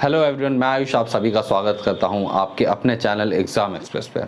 Hello everyone, मैं आयुष आप सभी का स्वागत करता हूं आपके अपने चैनल एग्ज़ाम एक्सप्रेस पे।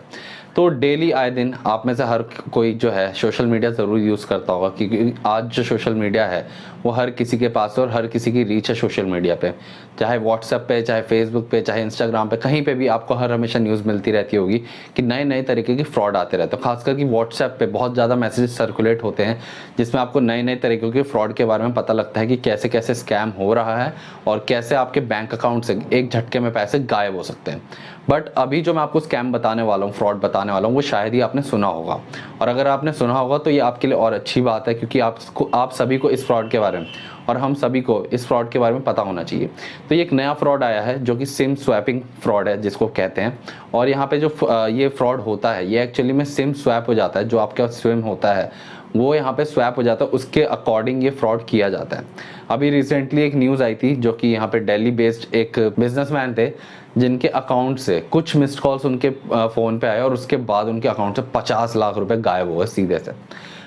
तो डेली आए दिन आप में से हर कोई जो है सोशल मीडिया ज़रूर यूज़ करता होगा, क्योंकि आज जो सोशल मीडिया है वो हर किसी के पास है और हर किसी की रीच है सोशल मीडिया पे। चाहे व्हाट्सएप पे, चाहे फेसबुक पे, चाहे इंस्टाग्राम पे, कहीं पे भी आपको हर हमेशा न्यूज़ मिलती रहती होगी कि नए नए तरीके के फ्रॉड आते रहते हैं। खासकर कि व्हाट्सएप पे बहुत ज़्यादा मैसेजेस सर्कुलेट होते हैं जिसमें आपको नए नए तरीकों के फ्रॉड के बारे में पता लगता है कि कैसे कैसे स्कैम हो रहा है और कैसे आपके बैंक अकाउंट से एक झटके में पैसे गायब हो सकते हैं। बट अभी जो मैं आपको स्कैम बताने वाला हूँ, फ्रॉड बताने वाला हूँ, वो शायद ही आपने सुना होगा। और अगर आपने सुना होगा तो ये आपके लिए और अच्छी बात है, क्योंकि आप सभी को इस फ्रॉड के बारे में और हम सभी को इस फ्रॉड के बारे में पता होना चाहिए। तो ये एक नया फ्रॉड आया है जो कि सिम स्वैपिंग फ्रॉड है जिसको कहते हैं। और यहाँ पे जो ये फ्रॉड होता है ये एक्चुअली में सिम स्वैप हो जाता है। जो आपका सिम होता है वो यहाँ पे स्वैप हो जाता है, उसके अकॉर्डिंग ये फ्रॉड किया जाता है। अभी रिसेंटली एक न्यूज़ आई थी जो कि यहाँ पे दिल्ली बेस्ड एक बिजनेसमैन थे जिनके अकाउंट से कुछ मिस्ड कॉल्स उनके फ़ोन पे आए और उसके बाद उनके अकाउंट से 50 लाख रुपए गायब हुए सीधे से।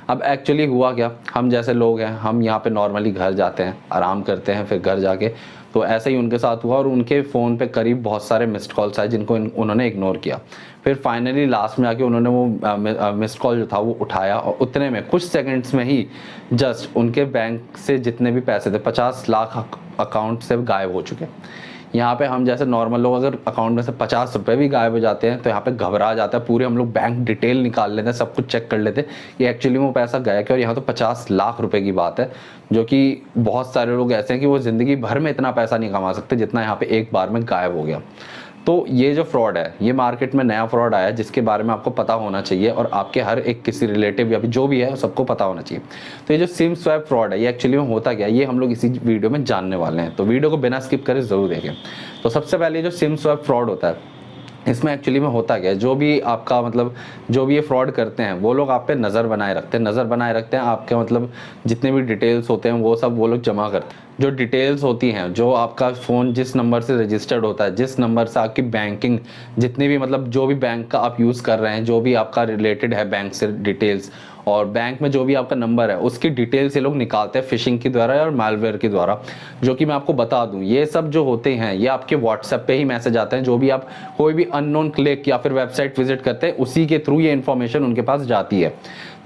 अब एक्चुअली हुआ क्या, हम जैसे लोग हैं, हम यहाँ पे नॉर्मली घर जाते हैं, आराम करते हैं, फिर घर जाके तो ऐसा ही उनके साथ हुआ और उनके फ़ोन पे करीब बहुत सारे मिस्ड कॉल्स आए जिनको उन्होंने इग्नोर किया। फिर फाइनली लास्ट में आके उन्होंने वो मिस्ड कॉल जो था वो उठाया और उतने में कुछ सेकंड्स में ही जस्ट उनके बैंक से जितने भी पैसे थे 50 लाख अकाउंट से गायब हो चुके। यहाँ पे हम जैसे नॉर्मल लोग अगर अकाउंट में से 50 रुपये भी गायब हो जाते हैं तो यहाँ पे घबरा जाता है, पूरे हम लोग बैंक डिटेल निकाल लेते हैं, सब कुछ चेक कर लेते हैं कि एक्चुअली वो पैसा गया क्या। और यहाँ तो 50 लाख रुपए की बात है, जो कि बहुत सारे लोग ऐसे हैं कि वो ज़िंदगी भर में इतना पैसा नहीं कमा सकते जितना यहाँ पे एक बार में गायब हो गया। तो ये जो फ्रॉड है, ये मार्केट में नया फ्रॉड आया है जिसके बारे में आपको पता होना चाहिए और आपके हर एक किसी रिलेटिव या जो भी है सबको पता होना चाहिए। तो ये जो सिम स्वैप फ्रॉड है ये एक्चुअली में होता क्या है, ये हम लोग इसी वीडियो में जानने वाले हैं। तो वीडियो को बिना स्किप करे ज़रूर देखें। तो सबसे पहले जो सिम स्वैप फ्रॉड होता है इसमें एक्चुअली में होता क्या है, जो भी आपका मतलब जो भी ये फ्रॉड करते हैं वो लोग आप पे नज़र बनाए रखते हैं, आपके मतलब जितने भी डिटेल्स होते हैं वो सब वो लोग जमा करते हैं। जो डिटेल्स होती हैं, जो आपका फ़ोन जिस नंबर से रजिस्टर्ड होता है, जिस नंबर से आपकी बैंकिंग जितने भी मतलब जो भी बैंक का आप यूज़ कर रहे हैं, जो भी आपका रिलेटेड है बैंक से डिटेल्स, और बैंक में जो भी आपका नंबर है उसकी डिटेल्स ये लोग निकालते हैं फिशिंग के द्वारा और मालवेयर के द्वारा। जो कि मैं आपको बता दूं, ये सब जो होते हैं ये आपके व्हाट्सएप पे ही मैसेज आते हैं। जो भी आप कोई भी अननोन क्लिक या फिर वेबसाइट विजिट करते हैं उसी के थ्रू ये इन्फॉर्मेशन उनके पास जाती है।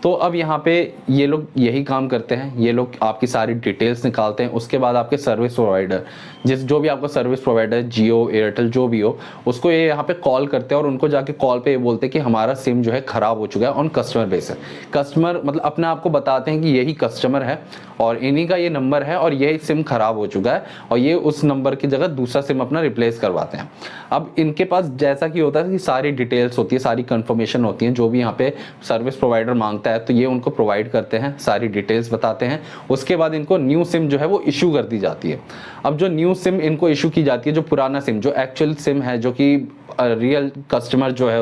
तो अब यहाँ पे ये लोग यही काम करते हैं, ये लोग आपकी सारी डिटेल्स निकालते हैं। उसके बाद आपके सर्विस प्रोवाइडर, जो भी आपका सर्विस प्रोवाइडर, जियो, एयरटेल जो भी हो, उसको ये यहाँ पे कॉल करते हैं और उनको जाके कॉल पे ये बोलते हैं कि हमारा सिम जो है ख़राब हो चुका है ऑन कस्टमर बेसिस। कस्टमर मतलब अपने आप को बताते हैं कि यही कस्टमर है और इन्हीं का ये नंबर है और यही सिम ख़राब हो चुका है और ये उस नंबर की जगह दूसरा सिम अपना रिप्लेस करवाते हैं। अब इनके पास जैसा कि होता है कि सारी डिटेल्स होती है, सारी कंफर्मेशन होती है, जो भी यहाँ पे सर्विस प्रोवाइडर मांगता है तो ये उनको प्रोवाइड करते हैं, सारी डिटेल्स बताते हैं। उसके बाद इनको न्यू सिम जो है वो इशू कर दी जाती है। अब जो न्यू सिम इनको इशू की जाती है, जो पुराना सिम, जो एक्चुअल सिम है, जो कि रियल कस्टमर जो है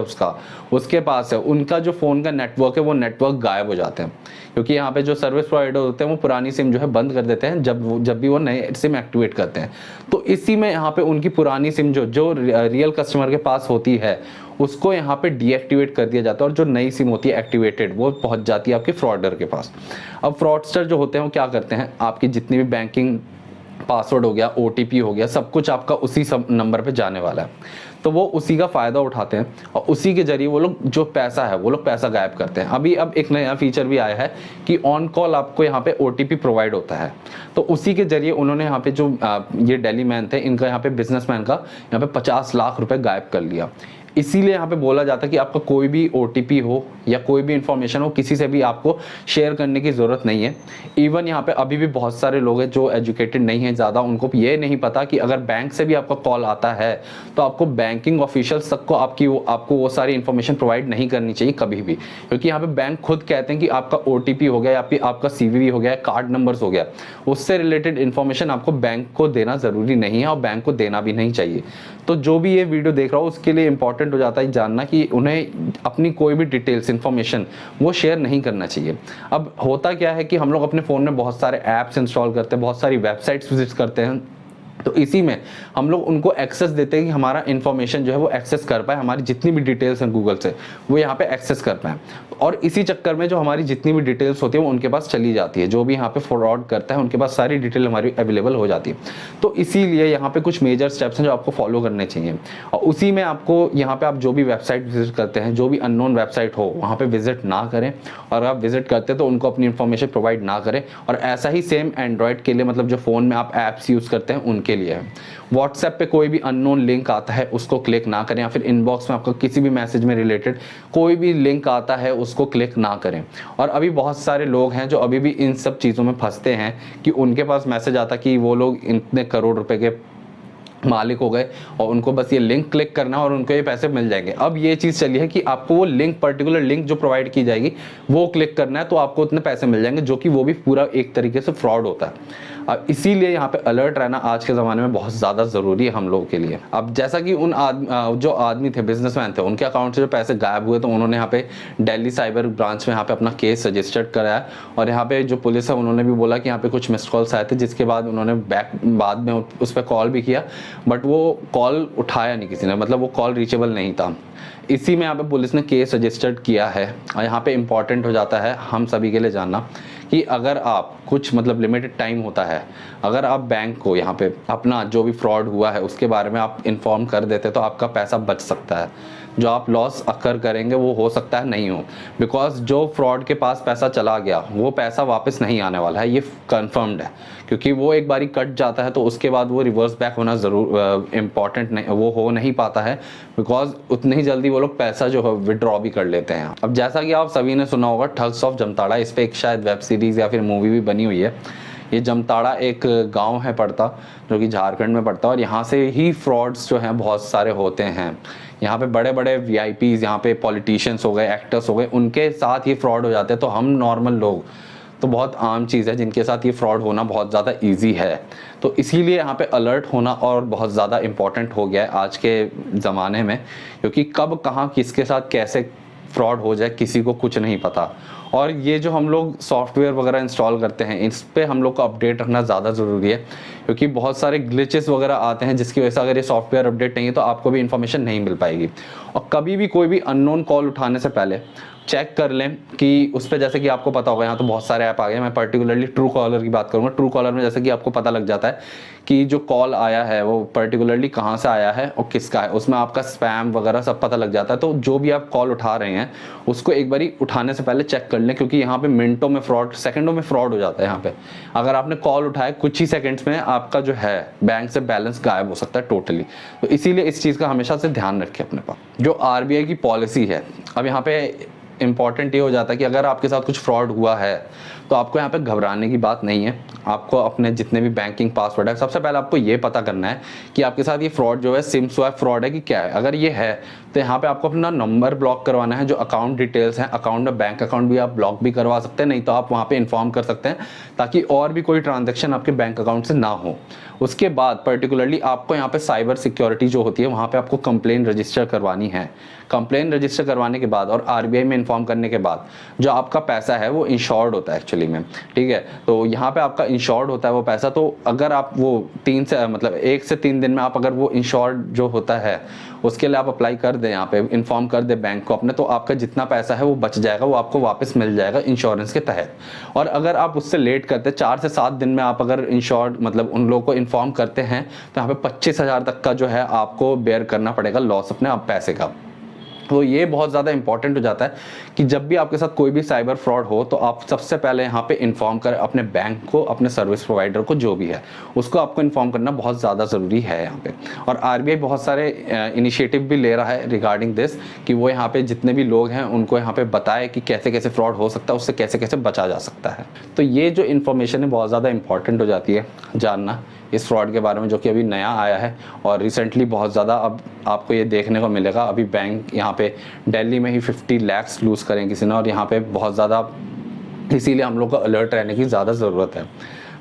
उसके पास है, उनका जो फ़ोन का नेटवर्क है वो नेटवर्क गायब हो जाते हैं। क्योंकि यहाँ पे जो सर्विस प्रोवाइडर होते हैं वो पुरानी सिम जो है बंद कर देते हैं जब भी वो नए सिम एक्टिवेट करते हैं। तो इसी में यहाँ पे उनकी पुरानी सिम जो रियल कस्टमर के पास होती है उसको यहाँ पे डीएक्टिवेट कर दिया जाता है और जो नई सिम होती है एक्टिवेटेड वो पहुँच जाती है आपके फ्रॉडर के पास। अब फ्रॉडस्टर जो होते हैं वो क्या करते हैं, आपकी जितनी भी बैंकिंग पासवर्ड हो गया, ओटीपी हो गया, सब कुछ आपका उसी सब नंबर पे जाने वाला है। तो वो उसी का फ़ायदा उठाते हैं और उसी के जरिए वो लोग जो पैसा है वो लोग पैसा गायब करते हैं। अभी अब एक नया फीचर भी आया है कि ऑन कॉल आपको यहाँ पे ओटीपी प्रोवाइड होता है। तो उसी के जरिए उन्होंने यहाँ पे जो ये दिल्ली मैन थे, इनका यहाँ पे बिजनेसमैन का यहाँ पे 50 लाख रुपए गायब कर लिया। इसीलिए यहाँ पे बोला जाता है कि आपका कोई भी ओटीपी हो या कोई भी इंफॉर्मेशन हो किसी से भी आपको शेयर करने की ज़रूरत नहीं है। इवन यहाँ पे अभी भी बहुत सारे लोग हैं जो एजुकेटेड नहीं है ज़्यादा, उनको ये नहीं पता कि अगर बैंक से भी आपका कॉल आता है तो आपको बैंकिंग ऑफिशियल्स तक को आपको वो सारी इन्फॉर्मेशन प्रोवाइड नहीं करनी चाहिए कभी भी। क्योंकि यहाँ पे बैंक खुद कहते हैं कि आपका ओटीपी हो गया या फिर आपका सीवीवी हो गया, कार्ड नंबर्स हो गया, उससे रिलेटेड इन्फॉर्मेशन आपको बैंक को देना ज़रूरी नहीं है और बैंक को देना भी नहीं चाहिए। तो जो भी ये वीडियो देख रहा हो उसके लिए इंपॉर्टेंट हो जाता है जानना कि उन्हें अपनी कोई भी डिटेल्स इन्फॉर्मेशन वो शेयर नहीं करना चाहिए। अब होता क्या है कि हम लोग अपने फ़ोन में बहुत सारे ऐप्स इंस्टॉल करते हैं, बहुत सारी वेबसाइट्स विजिट करते हैं तो इसी में हम लोग उनको एक्सेस देते हैं कि हमारा इन्फॉर्मेशन जो है वो एक्सेस कर पाए, हमारी जितनी भी डिटेल्स हैं गूगल से वो यहाँ पे एक्सेस कर पाए। और इसी चक्कर में जो हमारी जितनी भी डिटेल्स होती है वो उनके पास चली जाती है, जो भी यहाँ पे फ्रॉड करता है उनके पास सारी डिटेल हमारी अवेलेबल हो जाती है। तो इसीलिए यहाँ पे कुछ मेजर स्टेप्स हैं जो आपको फॉलो करने चाहिए। और उसी में आपको यहाँ पे आप जो भी वेबसाइट विजिट करते हैं, जो भी अननोन वेबसाइट हो वहाँ पे विजिट ना करें, और आप विजिट करते हैं तो उनको अपनी इन्फॉर्मेशन प्रोवाइड ना करें। और ऐसा ही सेम एंड्रॉयड के लिए, मतलब जो फ़ोन में आप ऐप्स यूज़ करते हैं उनके लिए है। व्हाट्सएप पे कोई भी अननोन लिंक आता है उसको क्लिक ना करें, या फिर इनबॉक्स में आपका किसी भी मैसेज में रिलेटेड कोई भी लिंक आता है उसको क्लिक ना करें। और अभी बहुत सारे लोग हैं जो अभी भी इन सब चीज़ों में फंसते हैं कि उनके पास मैसेज आता कि वो लोग इतने करोड़ रुपए के मालिक हो गए और उनको बस ये लिंक क्लिक करना और उनको ये पैसे मिल जाएंगे। अब ये चीज़ चली है कि आपको वो लिंक, पर्टिकुलर लिंक जो प्रोवाइड की जाएगी वो क्लिक करना है तो आपको उतने पैसे मिल जाएंगे, जो कि वो भी पूरा एक तरीके से फ्रॉड होता है। अब इसीलिए यहाँ पे अलर्ट रहना आज के ज़माने में बहुत ज़्यादा ज़रूरी है हम लोगों के लिए। अब जैसा कि जो आदमी थे, बिजनेसमैन थे, उनके अकाउंट से जो पैसे गायब हुए तो उन्होंने यहाँ पे दिल्ली साइबर ब्रांच में यहाँ पे अपना केस रजिस्टर्ड कराया। और यहाँ पे जो पुलिस है उन्होंने भी बोला कि यहाँ पे कुछ मिस्ड कॉल्स आए थे, जिसके बाद उन्होंने बाद में उस पर कॉल भी किया, बट वो कॉल उठाया नहीं किसी ने, मतलब वो कॉल रीचेबल नहीं था। इसी में यहाँ पे पुलिस ने केस रजिस्टर्ड किया है। और यहाँ पे इम्पॉर्टेंट हो जाता है हम सभी के लिए जानना कि अगर आप कुछ, मतलब लिमिटेड टाइम होता है, अगर आप बैंक को यहाँ पे अपना जो भी फ्रॉड हुआ है उसके बारे में आप इन्फॉर्म कर देते तो आपका पैसा बच सकता है। जो आप लॉस अकर करेंगे वो हो सकता है नहीं हो, बिकॉज जो फ्रॉड के पास पैसा चला गया वो पैसा वापस नहीं आने वाला है, ये कंफर्म्ड है। क्योंकि वो एक बारी कट जाता है तो उसके बाद वो रिवर्स बैक होना ज़रूर इम्पॉर्टेंट नहीं, वो हो नहीं पाता है, बिकॉज उतनी ही जल्दी वो लोग पैसा जो है विड्रॉ भी कर लेते हैं। अब जैसा कि आप सभी ने सुना होगा ठग्स ऑफ जमताड़ा, इस पर एक शायद वेब सीरीज़ या फिर मूवी भी बनी हुई है। ये जमताड़ा एक गांव है पड़ता, जो कि झारखंड में पड़ता है, और यहाँ से ही फ्रॉड्स जो हैं बहुत सारे होते हैं। यहाँ पे बड़े बड़े वीआईपीज़, यहाँ पे पॉलिटिशियंस हो गए, एक्टर्स हो गए, उनके साथ ये फ्रॉड हो जाते हैं। तो हम नॉर्मल लोग तो बहुत आम चीज़ है जिनके साथ ये फ्रॉड होना बहुत ज़्यादा ईजी है। तो इसीलिए यहाँ पे अलर्ट होना और बहुत ज़्यादा इम्पॉर्टेंट हो गया है आज के ज़माने में, क्योंकि कब कहाँ किसके साथ कैसे फ्रॉड हो जाए किसी को कुछ नहीं पता। और ये जो हम लोग सॉफ्टवेयर वगैरह इंस्टॉल करते हैं इस पे हम लोग को अपडेट रखना ज़्यादा ज़रूरी है, क्योंकि बहुत सारे ग्लिचेस वगैरह आते हैं जिसकी वजह से अगर ये सॉफ्टवेयर अपडेट नहीं है तो आपको भी इन्फॉर्मेशन नहीं मिल पाएगी। और कभी भी कोई भी अननोन कॉल उठाने से पहले चेक कर लें कि उस पर, जैसे कि आपको पता होगा यहाँ तो बहुत सारे ऐप आ गए, मैं पर्टिकुलरली ट्रू कॉलर की बात करूँगा। ट्रू कॉलर में जैसे कि आपको पता लग जाता है कि जो कॉल आया है वो पर्टिकुलरली कहाँ से आया है और किसका है, उसमें आपका स्पैम वगैरह सब पता लग जाता है। तो जो भी आप कॉल उठा रहे हैं उसको एक बारी उठाने से पहले चेक कर लें, क्योंकि यहाँ पे मिनटों में फ्रॉड, सेकंडों में फ्रॉड हो जाता है। यहाँ पे अगर आपने कॉल उठाया कुछ ही सेकंड्स में आपका जो है बैंक से बैलेंस गायब हो सकता है टोटली। तो इसीलिए इस चीज़ का हमेशा से ध्यान रखें अपने पास। जो आरबीआई की पॉलिसी है, अब यहाँ पे इम्पॉर्टेंट ये हो जाता है कि अगर आपके साथ कुछ फ्रॉड हुआ है तो आपको यहाँ पे घबराने की बात नहीं है। आपको अपने जितने भी बैंकिंग पासवर्ड है, सबसे पहले आपको ये पता करना है कि आपके साथ ये फ्रॉड जो है सिम स्वैप फ्रॉड है कि क्या है। अगर ये है तो यहाँ पे आपको अपना नंबर ब्लॉक करवाना है, जो अकाउंट डिटेल्स हैं, अकाउंट में बैंक अकाउंट भी आप ब्लॉक भी करवा सकते हैं, नहीं तो आप वहाँ पे इन्फॉर्म कर सकते हैं ताकि और भी कोई ट्रांजेक्शन आपके बैंक अकाउंट से ना हो। उसके बाद पर्टिकुलरली आपको यहाँ पे साइबर सिक्योरिटी जो होती है वहाँ पे आपको कंप्लेन रजिस्टर करवानी है। कंप्लेन रजिस्टर करवाने के बाद और आरबीआई में इन्फॉर्म करने के बाद जो आपका पैसा है वो इंश्योर्ड होता है एक्चुअली में, ठीक है। तो यहाँ पे आपका इंश्योर्ड होता है वो पैसा। तो अगर आप वो 1 से 3 दिन में आप अगर वो इंश्योर्ड जो होता है उसके लिए आप अप्लाई कर दें, यहाँ पे इन्फॉर्म कर दें बैंक को अपने, तो आपका जितना पैसा है वो बच जाएगा, वो आपको वापस मिल जाएगा इंश्योरेंस के तहत। और अगर आप उससे लेट करते 4 से 7 दिन में आप अगर इंश्योर्ड मतलब उन लोगों को इन्फॉर्म करते हैं तो यहाँ पे 25,000 तक का जो है आपको बेयर करना पड़ेगा लॉस अपने आप पैसे का। तो ये बहुत ज़्यादा इंपॉर्टेंट हो जाता है कि जब भी आपके साथ कोई भी साइबर फ्रॉड हो तो आप सबसे पहले यहाँ पे इन्फॉर्म करें अपने बैंक को, अपने सर्विस प्रोवाइडर को, जो भी है उसको आपको इन्फॉर्म करना बहुत ज़्यादा ज़रूरी है यहाँ पे। और आरबीआई बहुत सारे इनिशिएटिव भी ले रहा है रिगार्डिंग दिस कि वो यहाँ पे जितने भी लोग हैं उनको यहाँ पे बताए कि कैसे कैसे फ्रॉड हो सकता है, उससे कैसे कैसे बचा जा सकता है। तो ये जो इन्फॉर्मेशन है बहुत ज़्यादा इंपॉर्टेंट हो जाती है जानना इस फ्रॉड के बारे में, जो कि अभी नया आया है और रिसेंटली बहुत ज़्यादा अब आपको ये देखने को मिलेगा। अभी बैंक यहाँ पे दिल्ली में ही 50 लाख लूज़ करें किसी ने, और यहाँ पे बहुत ज़्यादा, इसीलिए हम लोग को अलर्ट रहने की ज़्यादा ज़रूरत है।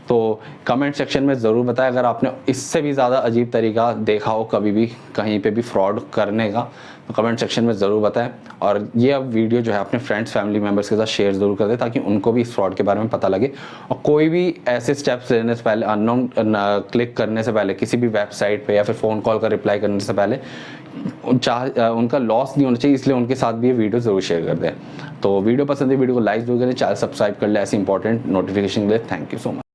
तो कमेंट सेक्शन में ज़रूर बताएं अगर आपने इससे भी ज़्यादा अजीब तरीका देखा हो कभी भी कहीं पे भी फ्रॉड करने का, तो कमेंट सेक्शन में ज़रूर बताएं। और ये अब वीडियो जो है अपने फ्रेंड्स फैमिली मेम्बर्स के साथ शेयर ज़रूर कर दें ताकि उनको भी इस फ्रॉड के बारे में पता लगे। और कोई भी ऐसे स्टेप्स लेने से पहले, अननोन क्लिक करने से पहले किसी भी वेबसाइट पे या फिर फ़ोन कॉल का रिप्लाई करने से पहले उनका लॉस नहीं होना चाहिए, इसलिए उनके साथ भी ये वीडियो ज़रूर शेयर कर दें। तो वीडियो पसंद है, वीडियो को लाइक जरूर करें, चैनल सब्सक्राइब कर ले ऐसी इंपॉर्टेंट नोटिफिकेशन के लिए। Thank you so much.